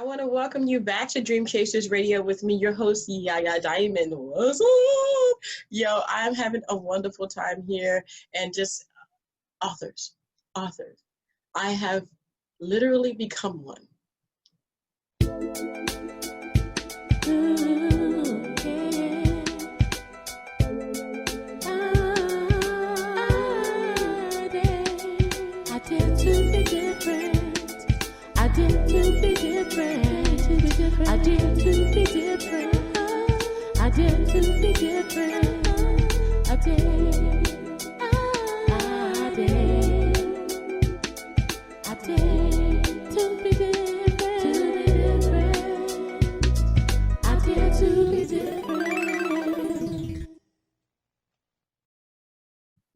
I want to welcome you back to Dream Chasers Radio with me, your host, Yaya Diamond. What's up? Yo, I'm having a wonderful time here, and just authors. I have literally become one.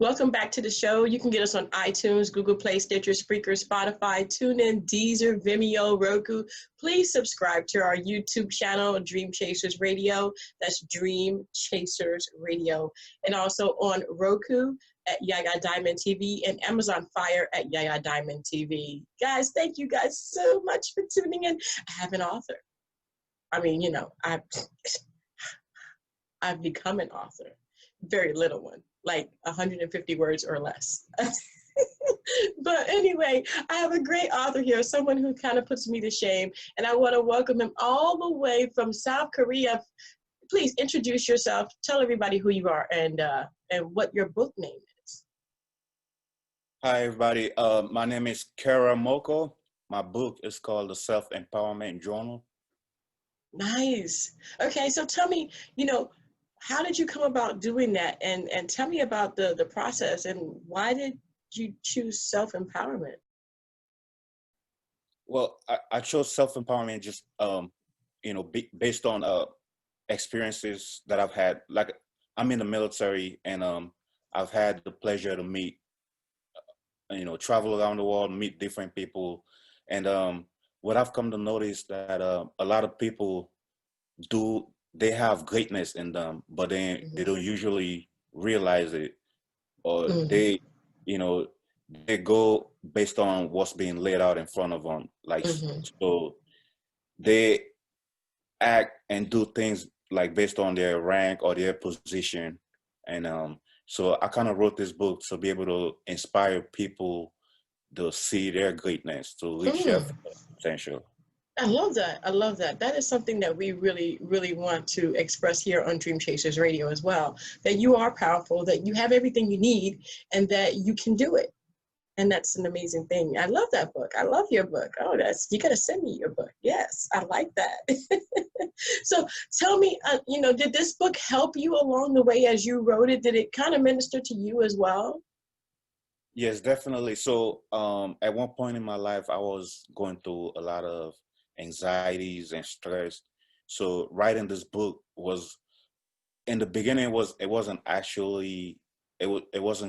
Welcome back to the show. You can get us on iTunes, Google Play, Stitcher, Spreaker, Spotify, TuneIn, Deezer, Vimeo, Roku. Please subscribe to our YouTube channel, Dream Chasers Radio. That's Dream Chasers Radio. And also on Roku at Yaya Diamond TV and Amazon Fire at Yaya Diamond TV. Guys, thank you guys so much for tuning in. I have an author. I mean, you know, I've become an author. Very little one. Like 150 words or less. But anyway, I have a great author here, someone who kind of puts me to shame, and I want to welcome him all the way from South Korea. Please introduce yourself, tell everybody who you are and what your book name is. Hi, everybody. My name is Karamokoh. My book is called The Self-Empowerment Journal. Nice. Okay, so tell me, you know, how did you come about doing that? And tell me about the process and why did you choose self-empowerment? Well, I chose self-empowerment just, based on experiences that I've had. Like, I'm in the military, and I've had the pleasure to meet, travel around the world, meet different people. And what I've come to notice that a lot of people they have greatness in them, but they don't usually realize it, or they go based on what's being laid out in front of them. Like, so they act and do things like based on their rank or their position. And so I kind of wrote this book to be able to inspire people to see their greatness, to reach their potential. I love that. I love that. That is something that we really, really want to express here on Dream Chasers Radio as well. That you are powerful, that you have everything you need, and that you can do it. And that's an amazing thing. I love that book. I love your book. Oh, you got to send me your book. Yes, I like that. So tell me, did this book help you along the way as you wrote it? Did it kind of minister to you as well? Yes, definitely. So at one point in my life, I was going through a lot of anxieties and stress. So writing this book was, in the beginning, it wasn't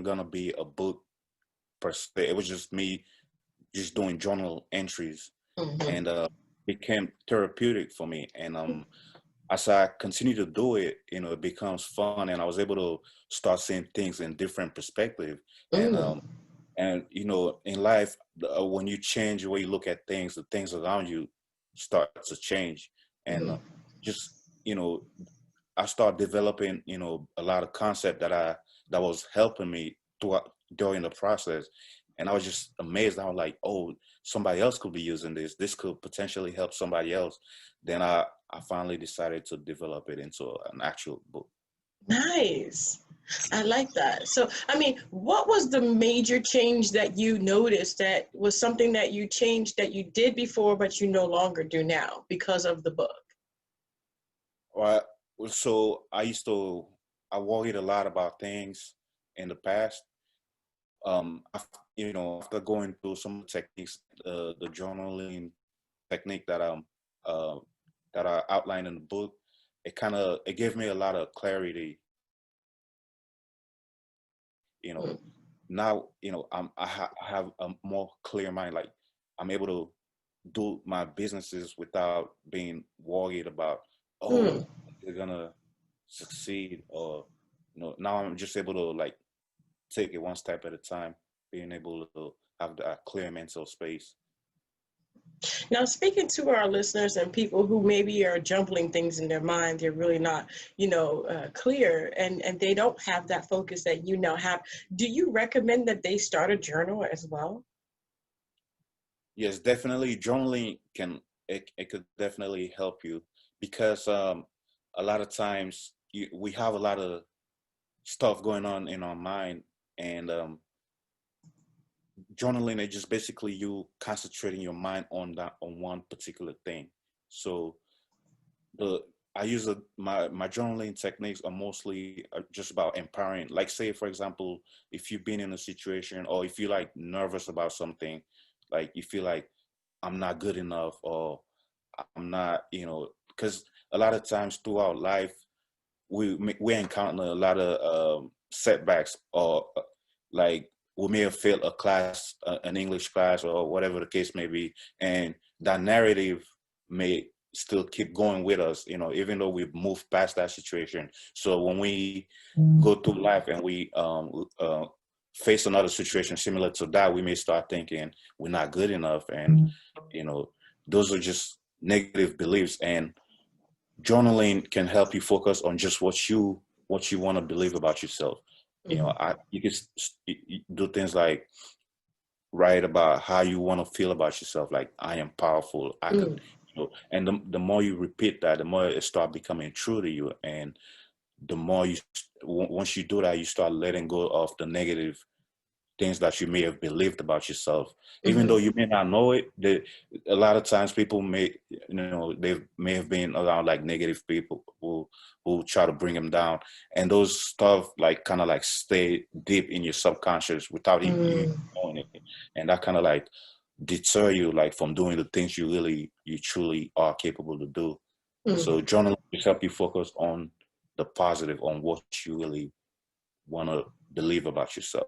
gonna be a book per se. It was just me just doing journal entries, and became therapeutic for me. And as I continue to do it, it becomes fun, and I was able to start seeing things in different perspective. And in life, when you change the way you look at things, the things around you start to change. And I start developing a lot of concept that was helping me during the process. And I was just amazed. I was like, oh, somebody else could be using this could potentially help somebody else. Then I finally decided to develop it into an actual book. Nice. I like that. So, I mean, what was the major change that you noticed that was something that you changed that you did before, but you no longer do now because of the book? Well, so I worried a lot about things in the past. After going through some techniques, the journaling technique that I outlined in the book, it gave me a lot of clarity. Now, I have a more clear mind. Like, I'm able to do my businesses without being worried about, they're gonna succeed, or now I'm just able to like take it one step at a time, being able to have that clear mental space. Now, speaking to our listeners and people who maybe are jumbling things in their mind, they're really not, clear, and they don't have that focus that you now have. Do you recommend that they start a journal as well? Yes, definitely. Journaling it could definitely help you because a lot of times we have a lot of stuff going on in our mind, and journaling is just basically you concentrating your mind on one particular thing. So the I use my journaling techniques are mostly just about empowering. Like, say for example, if you've been in a situation or if you're like nervous about something, like you feel like I'm not good enough or I'm not, because a lot of times throughout life we encounter a lot of setbacks, or like we may have failed a class, an English class, or whatever the case may be, and that narrative may still keep going with us, even though we've moved past that situation. So when we go through life and we face another situation similar to that, we may start thinking we're not good enough, and those are just negative beliefs. And journaling can help you focus on just what you want to believe about yourself. You can do things like write about how you want to feel about yourself. Like, I am powerful. I could, and the more you repeat that, the more it start becoming true to you. And the more once you do that, you start letting go of the negative things that you may have believed about yourself, even though you may not know it. A lot of times people they may have been around like negative people who try to bring them down, and those stuff like kind of like stay deep in your subconscious without you knowing it, and that kind of like deter you like from doing the things you truly are capable to do. So journaling will help you focus on the positive, on what you really want to believe about yourself.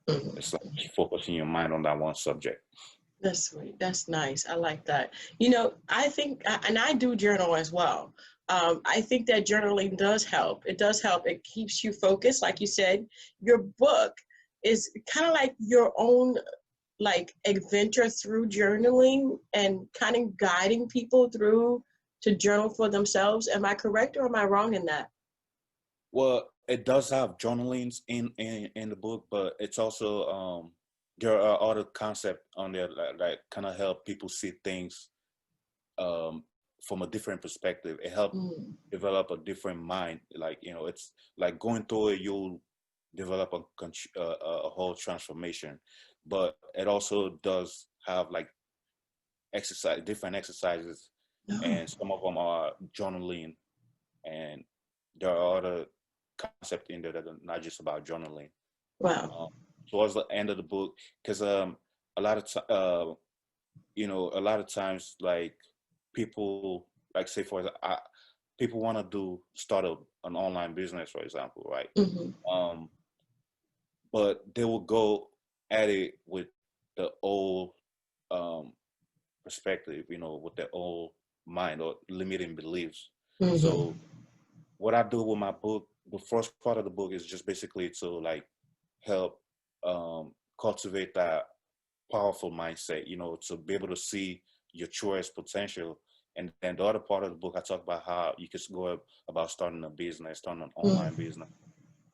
It's like focusing your mind on that one subject. That's sweet. That's nice. I like that. I think, and I do journal as well. I think that journaling does help. It does help. It keeps you focused. Like you said, your book is kind of like your own like adventure through journaling and kind of guiding people through to journal for themselves. Am I correct or am I wrong in that? Well, it does have journalings in the book, but it's also there are other concepts on there that kind of help people see things um, from a different perspective. It helps develop a different mind. Like, it's like going through it, you'll develop a whole transformation. But it also does have like different exercises, No. and some of them are journaling, and there are other concepts in there that are not just about journaling. Wow. Towards the end of the book, because a lot of a lot of times, like people, like say for example, people want to start an online business, for example, right? Um, but they will go at it with the old um, perspective, with their old mind or limiting beliefs. So what I do with my book, the first part of the book is just basically to like help cultivate that powerful mindset, to be able to see your truest potential. And then the other part of the book, I talk about how you can go about starting a business, starting an online business.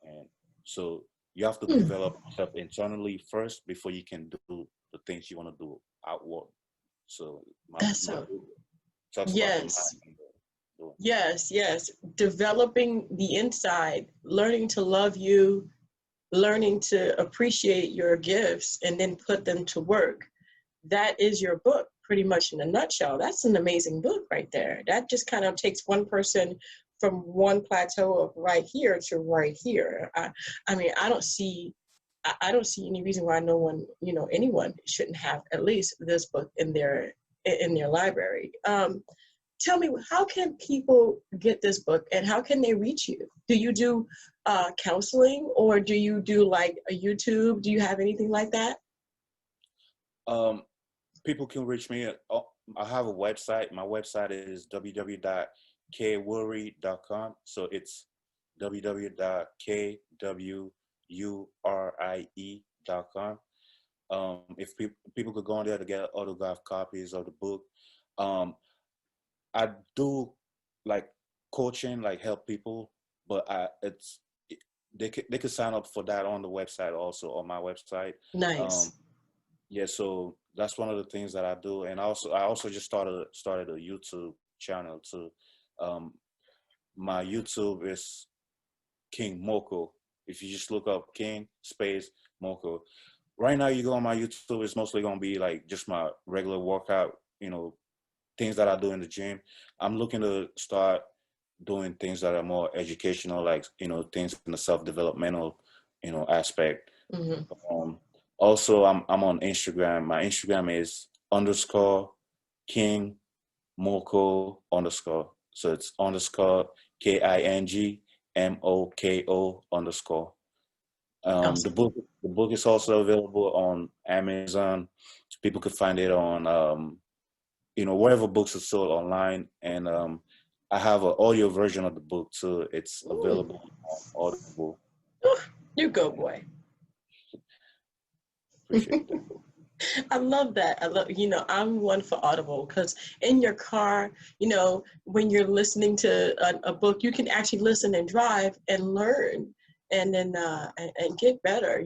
And so you have to develop yourself internally first before you can do the things you want to do outward. So That's my so, book talks about the yes. mind. Yes, yes. Developing the inside, learning to love you, learning to appreciate your gifts, and then put them to work. That is your book, pretty much in a nutshell. That's an amazing book right there. That just kind of takes one person from one plateau of right here to right here. I mean, I don't see any reason why no one, anyone shouldn't have at least this book in their library. Tell me, how can people get this book and how can they reach you? Do you do counseling, or do you do like a YouTube? Do you have anything like that? People can reach me at, I have a website. My website is www.kwurie.com. So it's www.kwurie.com. If people could go on there to get autographed copies of the book. I do like coaching, like help people, but they could sign up for that on the website, also on my website. Nice. Yeah, so that's one of the things that I do, and I also just started a YouTube channel too. My YouTube is King Moko. If you just look up King space Moko, right now you go on my YouTube, it's mostly gonna be like just my regular workout, things that I do in the gym. I'm looking to start doing things that are more educational, like, things in the self-developmental, aspect. Mm-hmm. Also, I'm on Instagram. My Instagram is _King Moko _. So it's _KINGMOKO _. Awesome. The book is also available on Amazon. People could find it on wherever books are sold online, and I have an audio version of the book too. It's available on Audible. Ooh, you go, boy. Appreciate that. I love that. I'm one for Audible, because in your car, when you're listening to a book, you can actually listen and drive and learn, and then and get better.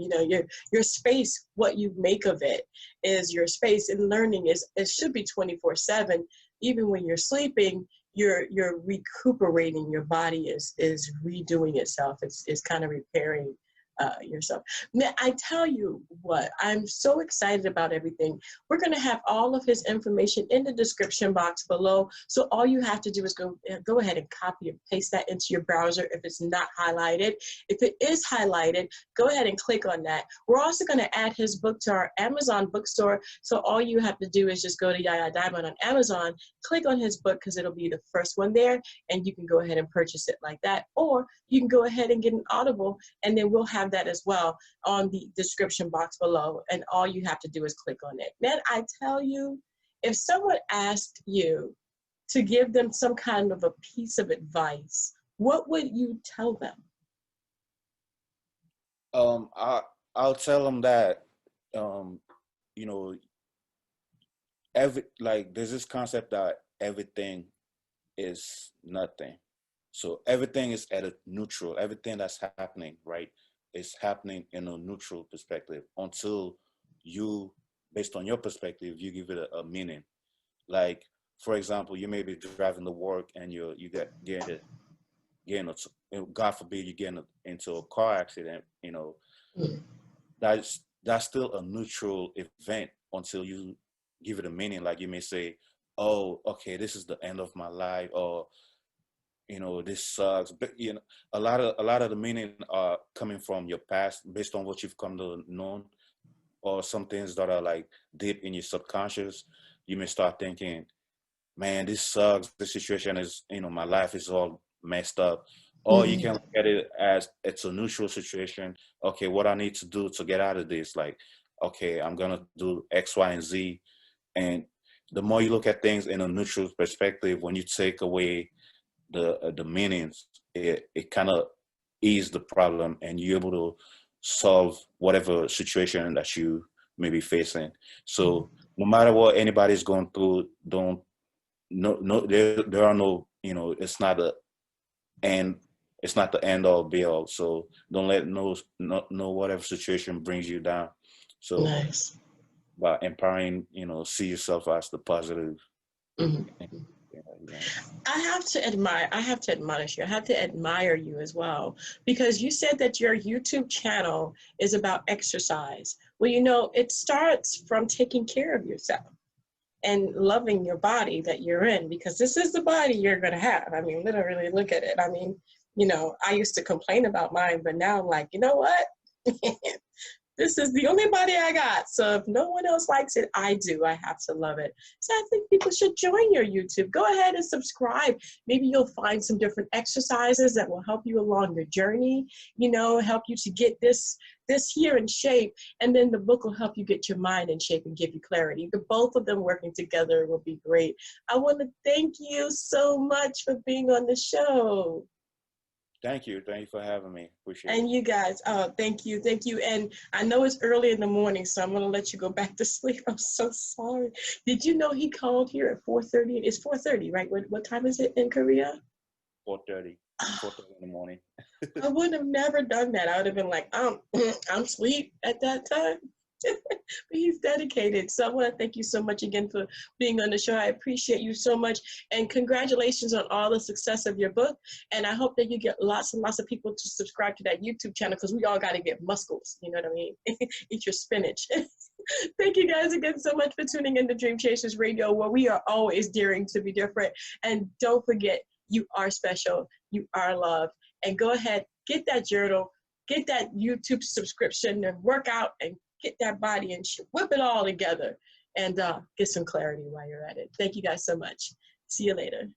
Your space, what you make of it is your space, and learning it should be 24/7. Even when you're sleeping, you're recuperating. Your body is redoing itself. It's kind of repairing yourself. Man, I tell you what, I'm so excited about everything. We're going to have all of his information in the description box below. So all you have to do is go ahead and copy and paste that into your browser if it's not highlighted. If it is highlighted, go ahead and click on that. We're also going to add his book to our Amazon bookstore. So all you have to do is just go to Yaya Diamond on Amazon, click on his book, because it'll be the first one there, and you can go ahead and purchase it like that. Or you can go ahead and get an Audible, and then we'll have that as well on the description box below, and all you have to do is click on it. Man, I tell you, if someone asked you to give them some kind of a piece of advice, what would you tell them? I'll tell them that there's this concept that everything is nothing. So everything is at a neutral. Everything that's happening, right, is happening in a neutral perspective until you, based on your perspective, you give it a meaning. Like, for example, you may be driving to work and you God forbid you get into a car accident. That's still a neutral event until you give it a meaning. Like, you may say, oh, okay, this is the end of my life, or this sucks. But a lot of the meaning are coming from your past, based on what you've come to know, or some things that are like deep in your subconscious. You may start thinking, man, this sucks. This situation is, my life is all messed up. Or you can look at it as it's a neutral situation. Okay, what I need to do to get out of this? Like, okay, I'm gonna do X, Y, and Z. And the more you look at things in a neutral perspective, when you take away the meanings, it kind of ease the problem, and you're able to solve whatever situation that you may be facing. So no matter what anybody's going through, there are no, it's not it's not the end all be all. So don't let no whatever situation brings you down. So Nice. by empowering, see yourself as the positive. Mm-hmm. I have to admonish you. I have to admire you as well, because you said that your YouTube channel is about exercise. Well, it starts from taking care of yourself and loving your body that you're in, because this is the body you're going to have. I mean, literally look at it. I mean, I used to complain about mine, but now I'm like, you know what? This is the only body I got. So if no one else likes it, I do. I have to love it. So I think people should join your YouTube. Go ahead and subscribe. Maybe you'll find some different exercises that will help you along your journey, help you to get this here in shape. And then the book will help you get your mind in shape and give you clarity. The both of them working together will be great. I want to thank you so much for being on the show. Thank you for having me. Appreciate it. And you guys, thank you. And I know it's early in the morning, so I'm gonna let you go back to sleep. I'm so sorry. Did you know he called here at 4:30? It's 4:30, right? What time is it in Korea? 4:30 in the morning. I would have never done that. I would have been like, I'm asleep at that time. But he's dedicated. So I want to thank you so much again for being on the show. I appreciate you so much. And congratulations on all the success of your book. And I hope that you get lots and lots of people to subscribe to that YouTube channel, because we all got to get muscles. You know what I mean? Eat your spinach. Thank you guys again so much for tuning in to Dream Chasers Radio, where we are always daring to be different. And don't forget, you are special. You are loved. And go ahead, get that journal, get that YouTube subscription, and work out and get that body and whip it all together and get some clarity while you're at it. Thank you guys so much. See you later.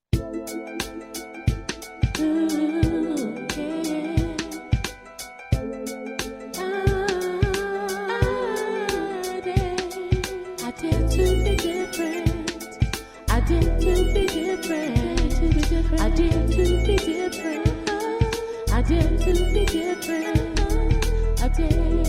I dare to be different. I dare to be different. I dare to be different. I dare to be different. I dare.